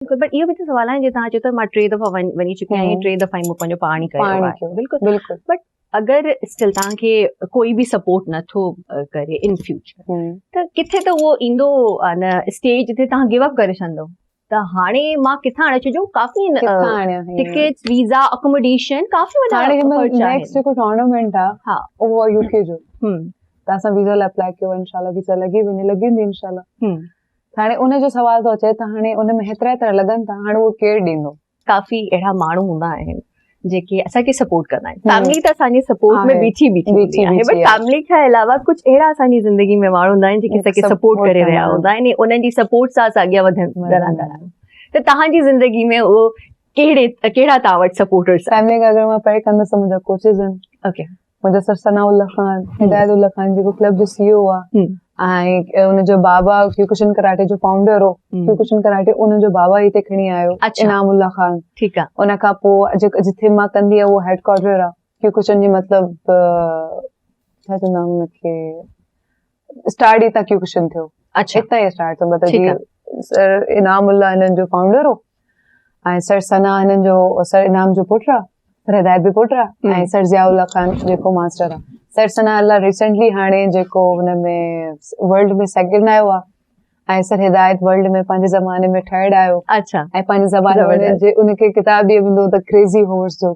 But इहो बि त सुवाल आहे जे तव्हां चओ था मां 3 दफ़ा वञी चुकी आहियां, 3 दफ़ा ई मूं पंहिंजो पाण ई कयो आहे। बिल्कुलु। बट अगरि स्टिल तव्हांखे कोई बि सपोर्ट नथो करे इन फ्यूचर त किथे त उहो ईंदो न स्टेज जिथे तव्हां गिव अप करे छॾंदो त हाणे मां किथां आणे छॾियो काफ़ी टिकट्स वीज़ा अकोमोडेशन काफ़ी वॾा नेक्स्ट जेको टूर्नामेंट आहे हा उहो यूके जो त असां वीज़ा लाइ अप्लाई कयो इंशाल्लाह वीज़ा लॻी वेंदी इंशाल्लाह। हाणे उनजो सवाल थो अचे त हाणे उन में हेतिरा लॻनि था हाणे उहो केरु ॾींदो। काफ़ी अहिड़ा माण्हू हूंदा आहिनि जेके असांखे सपोर्ट कंदा आहिनि। फैमिली त असांजे सपोर्ट में बीठी हूंदी आहे, बट फैमिली खां अलावा कुझु अहिड़ा असांजी ज़िंदगी में माण्हू हूंदा आहिनि जेके असांखे सपोर्ट करे रहिया हूंदा आहिनि, उन्हनि जी सपोर्ट सां असां अॻियां वधंदा आहियूं। त तव्हांजी ज़िंदगी में उहो कहिड़ा तव्हां वटि सपोर्टर्स? फैमिली खां अगरि मां परे कंदसि मुंहिंजा कोचिस आहिनि। ओके, मुंहिंजा सर सनाउल्ला ख़ान, हिदायतुल्ला ख़ान जेको क्लब जो सीईओ आहे, ऐं उनजो बाबा क्यूकुशन कराटे जो फाउंडर हो। क्यूकुशन कराटे उनजो बाबा हिते खणी आयो, इनामुल्ला ख़ान। ठीकु आहे। उन खां पोइ जिथे मां कंदी आहियां उहो हेडक्वार्टर आहे क्यूकुशन जी, मतिलबु छा चवंदा हुनखे स्टार्ट ई था क्यूकुशन थियो। अच्छा, हितां ई स्टार्ट थियो। मतिलबु सर इनामुल्ला हिननि जो फाउंडर हो ऐं सर सना हिननि जो सर इनाम जो पुटु आहे, सर हिदायत बि पुटु आहे, ऐं सर ज़ियाउल्ला ख़ान जेको मास्टर आहे। सर सना अल्लाह रिसेंटली हाणे जेको हुनमें वर्ल्ड में सेकेंड आयो आहे ऐं सर हिदायत वर्ल्ड में पंहिंजे ज़माने में थर्ड आयो। अच्छा, ऐं पंहिंजे ज़माने में उनखे किताब बि मिलो द क्रेज़ी हॉर्स जो